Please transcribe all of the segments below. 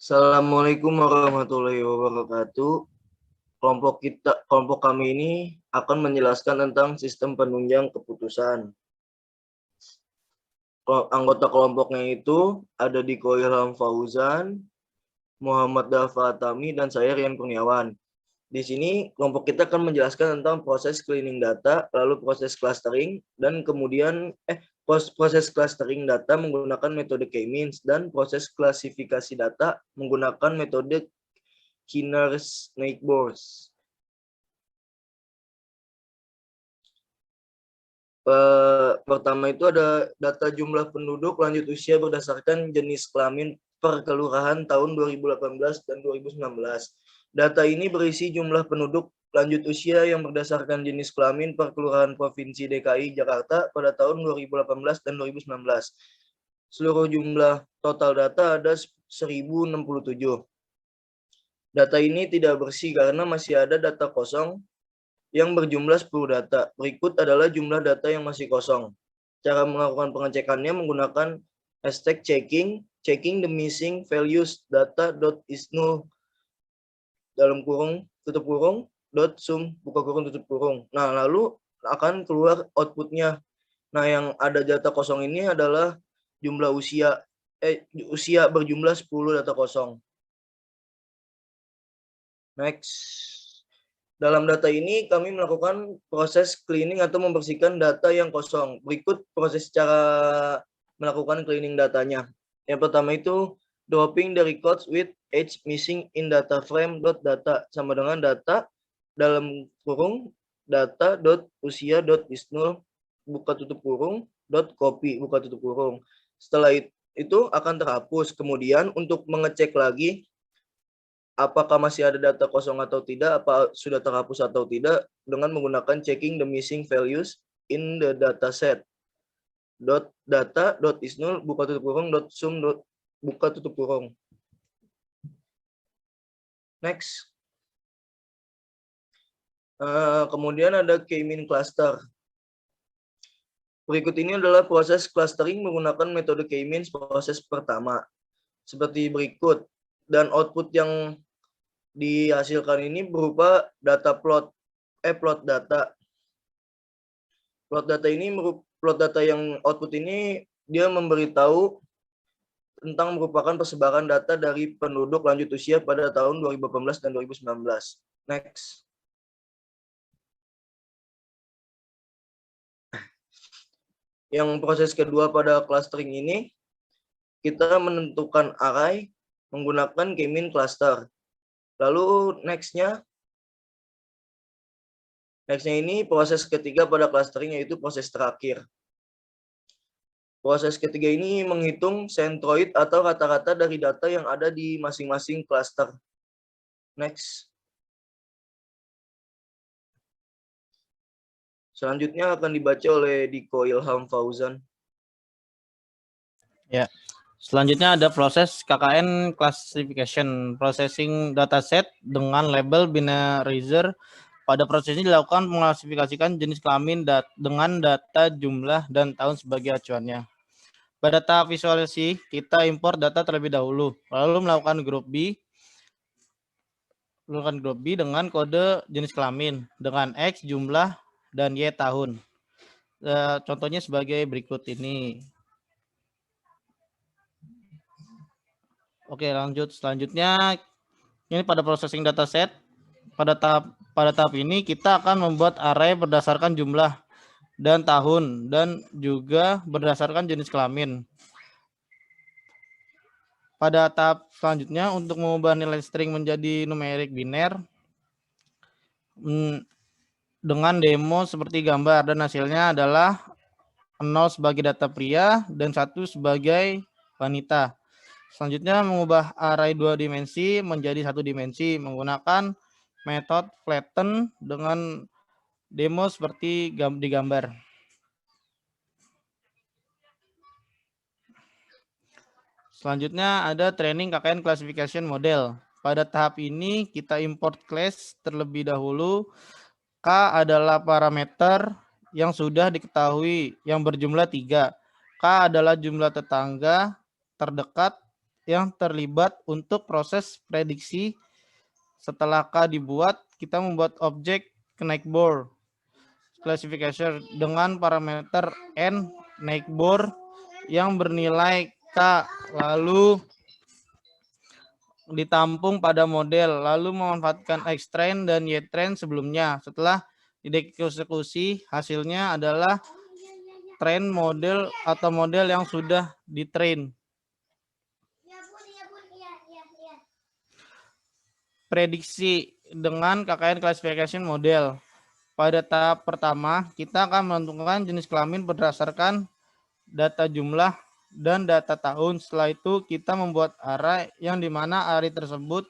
Assalamualaikum warahmatullahi wabarakatuh. Kelompok kami ini akan menjelaskan tentang sistem penunjang keputusan. Anggota kelompoknya itu ada Diko Ilham Fauzan, Muhammad Dafa Atami, dan saya Rian Kurniawan. Di sini kelompok kita akan menjelaskan tentang proses cleaning data, lalu proses clustering, dan kemudian proses clustering data menggunakan metode K-means, dan proses klasifikasi data menggunakan metode Skinner-Snodgrass. Pertama itu ada data jumlah penduduk lanjut usia berdasarkan jenis kelamin per kelurahan tahun 2018 dan 2019. Data ini berisi jumlah penduduk lanjut usia yang berdasarkan jenis kelamin per kelurahan Provinsi DKI Jakarta pada tahun 2018 dan 2019. Seluruh jumlah total data ada 1067. Data ini tidak bersih karena masih ada data kosong yang berjumlah 10 data. Berikut adalah jumlah data yang masih kosong. Cara melakukan pengecekannya menggunakan hashtag checking the missing values data.isnull dalam kurung tutup kurung .sum buka kurung tutup kurung. Nah, lalu akan keluar outputnya. Nah, yang ada data kosong ini adalah jumlah usia berjumlah 10 data kosong. Next. Dalam data ini kami melakukan proses cleaning atau membersihkan data yang kosong. Berikut proses cara melakukan cleaning datanya. Yang pertama itu dropping the records with age missing in data frame data sama dengan data dalam kurung data.usia.isnull buka tutup kurung .copy buka tutup kurung. Setelah itu akan terhapus. Kemudian untuk mengecek lagi apakah masih ada data kosong atau tidak, apa sudah terhapus atau tidak, dengan menggunakan checking the missing values in the dataset. Data.isnull buka tutup kurung .sum buka tutup kurung. Next. Kemudian ada K-mean cluster. Berikut ini adalah proses clustering menggunakan metode K-means proses pertama. Seperti berikut. Dan output yang dihasilkan ini berupa data plot data. Plot data yang output ini dia memberitahu tentang merupakan persebaran data dari penduduk lanjut usia pada tahun 2018 dan 2019. Next. Yang proses kedua pada clustering ini, kita menentukan array menggunakan K-mean cluster. Lalu nextnya ini proses ketiga pada clustering, yaitu proses terakhir. Proses ketiga ini menghitung centroid atau rata-rata dari data yang ada di masing-masing cluster. Next. Selanjutnya akan dibaca oleh Diko Ilham Fauzan. Ya. Selanjutnya ada proses KKN classification, processing dataset dengan label binarizer. Pada proses ini dilakukan mengklasifikasikan jenis kelamin dengan data jumlah dan tahun sebagai acuannya. Pada tahap visualisasi, kita import data terlebih dahulu, lalu melakukan grup B dengan kode jenis kelamin dengan X jumlah dan Y tahun. Contohnya sebagai berikut ini. Oke, lanjut. Selanjutnya ini pada processing dataset. Pada tahap ini kita akan membuat array berdasarkan jumlah dan tahun dan juga berdasarkan jenis kelamin. Pada tahap selanjutnya untuk mengubah nilai string menjadi numerik biner dengan demo seperti gambar, dan hasilnya adalah 0 sebagai data pria dan 1 sebagai wanita. Selanjutnya mengubah array 2 dimensi menjadi 1 dimensi menggunakan metode flatten dengan demo seperti di gambar. Selanjutnya ada training KKN classification model. Pada tahap ini kita import class terlebih dahulu. K adalah parameter yang sudah diketahui yang berjumlah 3. K adalah jumlah tetangga terdekat yang terlibat untuk proses prediksi. Setelah K dibuat, kita membuat objek Knightbor classification dengan parameter N Knightbor yang bernilai K, lalu ditampung pada model, lalu memanfaatkan X-train dan Y-train sebelumnya. Setelah dieksekusi, hasilnya adalah train model atau model yang sudah ditrain. Prediksi dengan KKN classification model. Pada tahap pertama, kita akan menentukan jenis kelamin berdasarkan data jumlah dan data tahun. Setelah itu, kita membuat array yang dimana array tersebut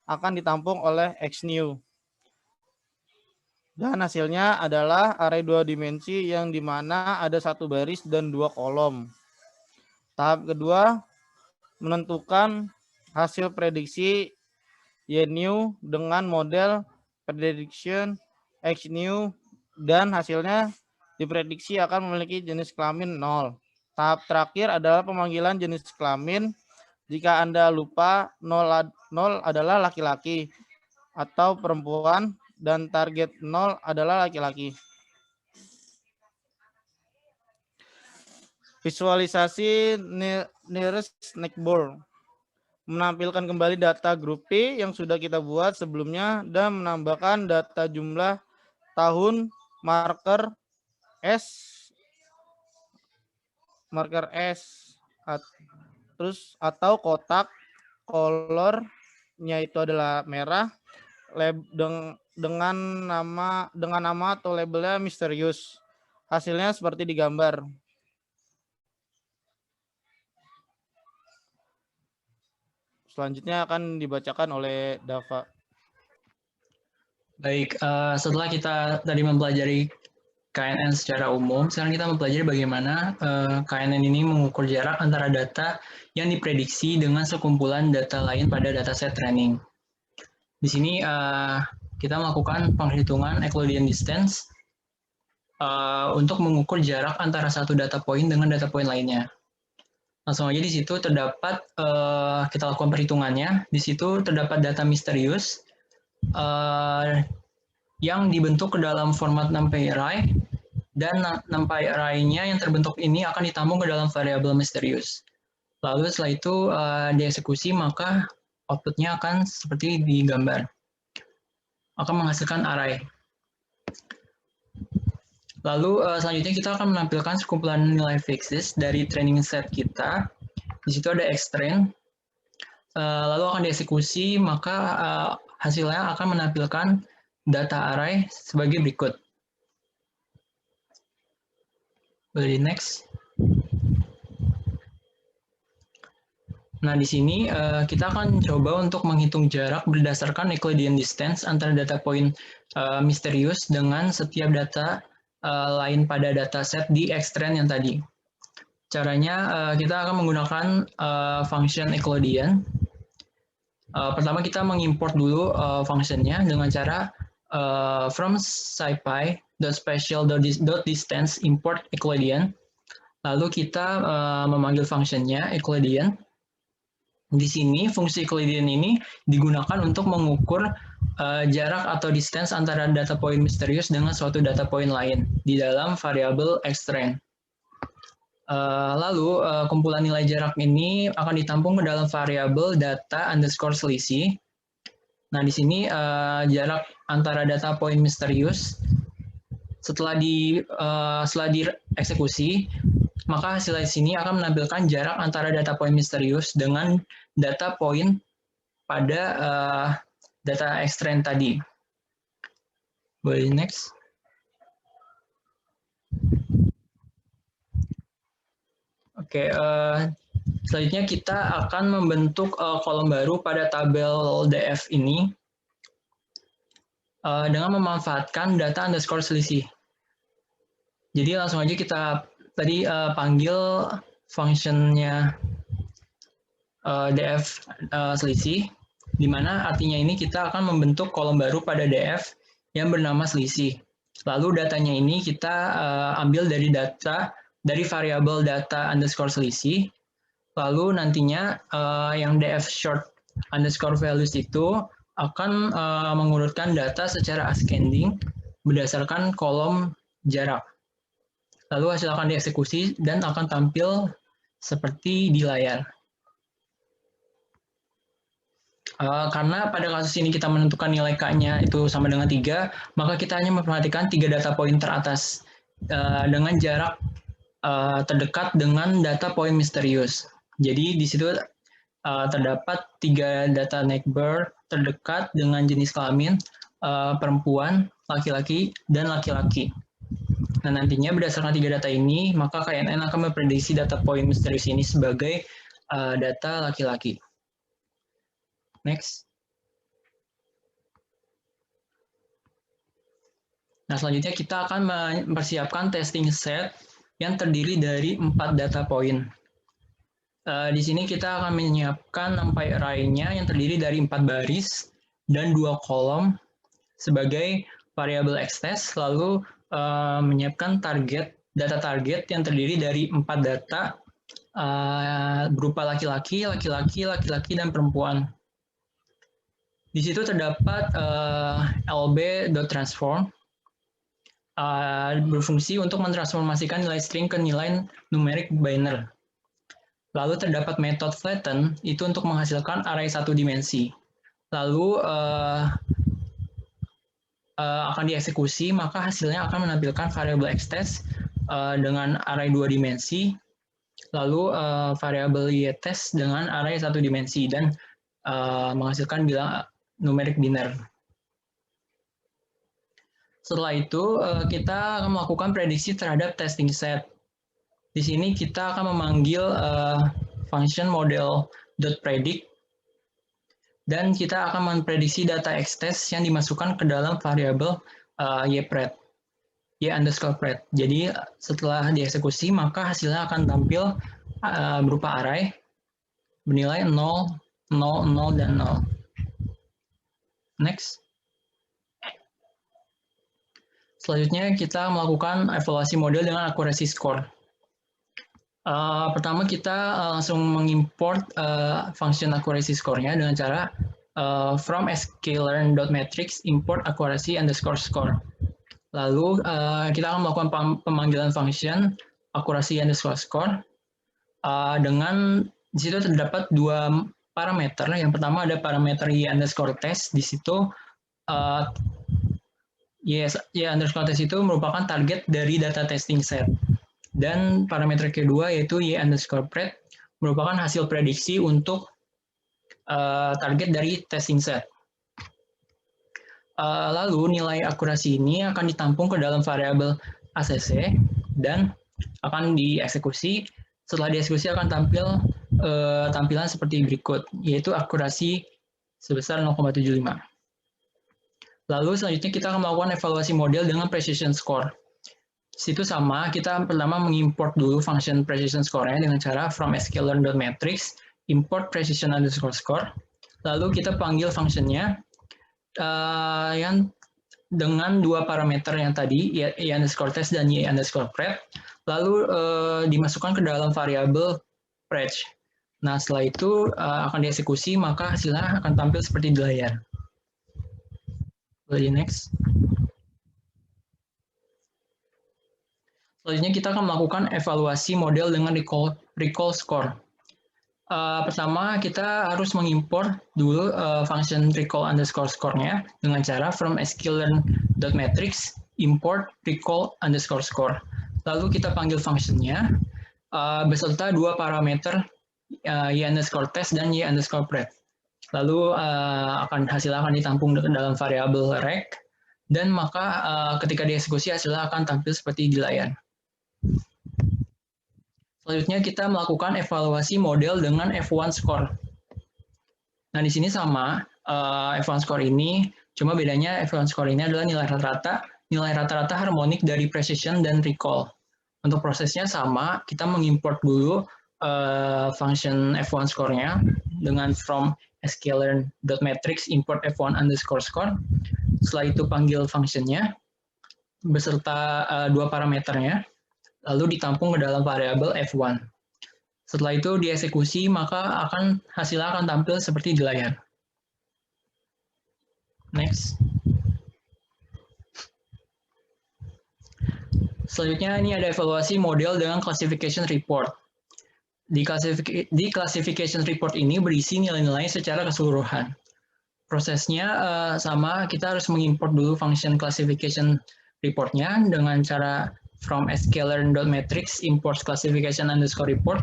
akan ditampung oleh XNew. Dan hasilnya adalah array 2 dimensi yang dimana ada 1 baris dan 2 kolom. Tahap kedua, menentukan hasil prediksi YNew dengan model prediction XNew dan hasilnya diprediksi akan memiliki jenis kelamin 0. Tahap terakhir adalah pemanggilan jenis kelamin. Jika Anda lupa 0 adalah laki-laki atau perempuan dan target 0 adalah laki-laki. Visualisasi nearest Knightbor. Menampilkan kembali data grup P yang sudah kita buat sebelumnya dan menambahkan data jumlah tahun marker S terus atau kotak colornya itu adalah merah dengan nama atau labelnya misterius. Hasilnya seperti di gambar. Selanjutnya akan dibacakan oleh Dava. Baik, setelah kita tadi mempelajari KNN secara umum, sekarang kita mempelajari bagaimana KNN ini mengukur jarak antara data yang diprediksi dengan sekumpulan data lain pada dataset training. Di sini kita melakukan penghitungan Euclidean distance untuk mengukur jarak antara satu data point dengan data point lainnya. Langsung aja di situ terdapat, kita lakukan perhitungannya, di situ terdapat data misterius yang dibentuk ke dalam format NumPy array, dan NumPy array-nya yang terbentuk ini akan ditampung ke dalam variabel misterius. Lalu setelah itu dieksekusi, maka output-nya akan seperti di gambar, akan menghasilkan array. Lalu selanjutnya kita akan menampilkan sekumpulan nilai fixes dari training set kita. Di situ ada Xtrain. Lalu akan dieksekusi, maka hasilnya akan menampilkan data array sebagai berikut. Boleh di next. Nah, di sini kita akan coba untuk menghitung jarak berdasarkan Euclidean distance antara data point misterius dengan setiap data lain pada dataset di Xtrain yang tadi. Caranya kita akan menggunakan function Euclidean. Pertama kita mengimport dulu functionnya dengan cara from scipy.special.distance import Euclidean. Lalu kita memanggil functionnya Euclidean. Di sini fungsi Euclidean ini digunakan untuk mengukur jarak atau distance antara data point misterius dengan suatu data point lain di dalam variabel Xtrain. Lalu kumpulan nilai jarak ini akan ditampung ke dalam variabel data underscore selisih. Nah, di sini jarak antara data point misterius setelah dieksekusi, maka hasil di sini akan menampilkan jarak antara data point misterius dengan data point pada data Xtrain tadi. Boleh next. Oke, selanjutnya kita akan membentuk kolom baru pada tabel DF ini dengan memanfaatkan data underscore selisih. Jadi langsung aja kita tadi panggil functionnya DF selisih, di mana artinya ini kita akan membentuk kolom baru pada DF yang bernama selisih. Lalu datanya ini kita ambil dari variabel data underscore selisih. Lalu nantinya yang df short underscore values itu akan mengurutkan data secara ascending berdasarkan kolom jarak. Lalu hasil akan dieksekusi dan akan tampil seperti di layar. Karena pada kasus ini kita menentukan nilai K-nya itu sama dengan 3, maka kita hanya memperhatikan 3 data poin teratas dengan jarak terdekat dengan data poin misterius. Jadi di situ terdapat 3 data neighbor terdekat dengan jenis kelamin perempuan, laki-laki, dan laki-laki. Nah, nantinya berdasarkan 3 data ini, maka KNN akan memprediksi data poin misterius ini sebagai data laki-laki. Next. Nah, selanjutnya kita akan mempersiapkan testing set yang terdiri dari 4 data point. Di sini kita akan menyiapkan NumPy array-nya yang terdiri dari 4 baris dan 2 kolom sebagai variabel xtest, lalu menyiapkan data target yang terdiri dari 4 data berupa laki-laki, laki-laki, laki-laki, dan perempuan. Di situ terdapat lb.transform berfungsi untuk mentransformasikan nilai string ke nilai numerik biner. Lalu terdapat metode flatten itu untuk menghasilkan array 1 dimensi. Lalu akan dieksekusi, maka hasilnya akan menampilkan variabel xtest dengan array 2 dimensi, lalu variabel ytest dengan array 1 dimensi, dan menghasilkan bilang numerik biner. Setelah itu, kita akan melakukan prediksi terhadap testing set. Di sini kita akan memanggil function model.predict, dan kita akan memprediksi data xtest yang dimasukkan ke dalam variabel ypred, y_pred. Jadi setelah dieksekusi, maka hasilnya akan tampil berupa array bernilai 0, 0, 0, dan 0. Next. Selanjutnya kita melakukan evaluasi model dengan accuracy score. Pertama kita langsung mengimport function accuracy score-nya dengan cara from sklearn.matrix import accuracy underscore score. Lalu kita akan melakukan pemanggilan function accuracy underscore score dengan di situ terdapat 2 parameter. Yang pertama ada parameter y underscore test. Di situ y underscore test itu merupakan target dari data testing set. Dan parameter kedua yaitu y underscore pred merupakan hasil prediksi untuk target dari testing set. Lalu nilai akurasi ini akan ditampung ke dalam variabel acc dan akan dieksekusi. Setelah dieksekusi akan tampil tampilan seperti berikut, yaitu akurasi sebesar 0,75. Lalu selanjutnya kita akan melakukan evaluasi model dengan precision score. Situ sama, kita pertama mengimport dulu function precision score-nya dengan cara from sklearn.matrix import precision underscore score. Lalu kita panggil function-nya yang dengan 2 parameter yang tadi, y underscore test dan y underscore pred, lalu dimasukkan ke dalam variabel pred. Nah, setelah itu akan dieksekusi, maka hasilnya akan tampil seperti di layar. Jadi next. Selanjutnya kita akan melakukan evaluasi model dengan recall score. Pertama kita harus mengimport dulu function recall underscore score-nya dengan cara from sklearn.matrix import recall underscore score. Lalu kita panggil function-nya beserta 2 parameter y underscore test dan y underscore pred. Lalu hasilnya akan ditampung ke dalam variabel rec, dan maka ketika dieksekusi hasilnya akan tampil seperti di layar. Selanjutnya kita melakukan evaluasi model dengan F1 score. Nah, di sini sama F1 score ini, cuma bedanya F1 score ini adalah nilai rata-rata harmonik dari precision dan recall. Untuk prosesnya sama, kita mengimport dulu function F1 score-nya dengan from sklearn.matrix import F1 underscore score. Setelah itu panggil function-nya beserta 2 parameternya, lalu ditampung ke dalam variabel F1. Setelah itu dieksekusi, maka hasilnya akan tampil seperti di layar. Next. Selanjutnya ini ada evaluasi model dengan classification report. Di classification report ini berisi nilai-nilai secara keseluruhan. Prosesnya sama, kita harus mengimport dulu function classification reportnya dengan cara from scalar.matrix import classification underscore report.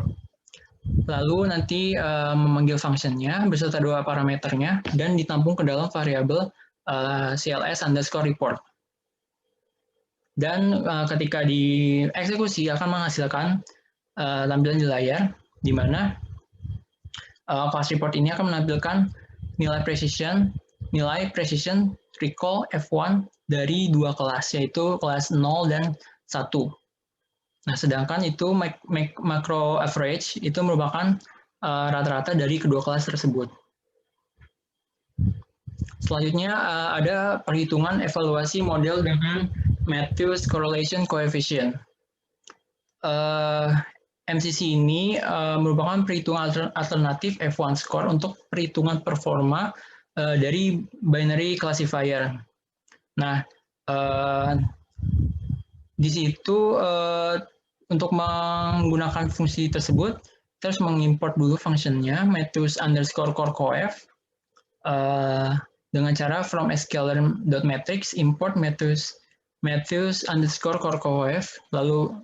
Lalu nanti memanggil functionnya beserta dua parameternya dan ditampung ke dalam variabel cls underscore report. Dan ketika dieksekusi akan menghasilkan tampilan di layar, di mana class report ini akan menampilkan nilai precision recall F1 dari dua kelas, yaitu kelas 0 dan 1. Nah, sedangkan itu macro average itu merupakan rata-rata dari kedua kelas tersebut. Selanjutnya ada perhitungan evaluasi model dengan Matthews Correlation Coefficient. MCC ini merupakan perhitungan alternatif F1 score untuk perhitungan performa dari binary classifier. Nah, di situ untuk menggunakan fungsi tersebut, kita harus mengimport dulu fungsinya Matthews underscore core coef dengan cara from scalar.matrix import Matthews underscore core coef, lalu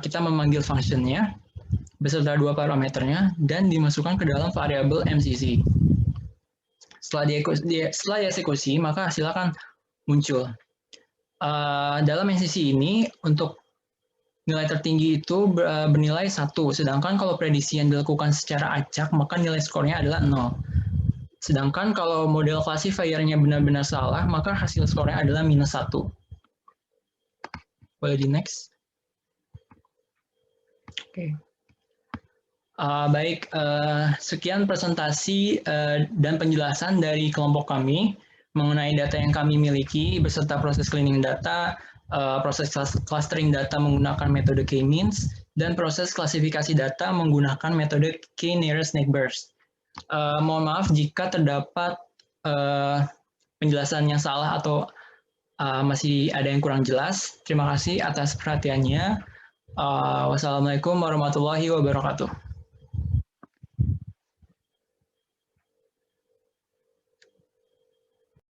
kita memanggil fungsinya beserta dua parameternya dan dimasukkan ke dalam variabel MCC. Setelah dieksekusi, maka hasil akan muncul. Dalam MCC ini, untuk nilai tertinggi itu bernilai 1, sedangkan kalau prediksi yang dilakukan secara acak, maka nilai skornya adalah 0. Sedangkan kalau model classifiernya benar-benar salah, maka hasil skornya adalah -1. Boleh di next? Oke. Baik, sekian presentasi dan penjelasan dari kelompok kami mengenai data yang kami miliki beserta proses cleaning data, proses clustering data menggunakan metode K-means, dan proses klasifikasi data menggunakan metode K-nearest neighbors. Mohon maaf jika terdapat penjelasan yang salah atau masih ada yang kurang jelas. Terima kasih atas perhatiannya. Wassalamualaikum warahmatullahi wabarakatuh.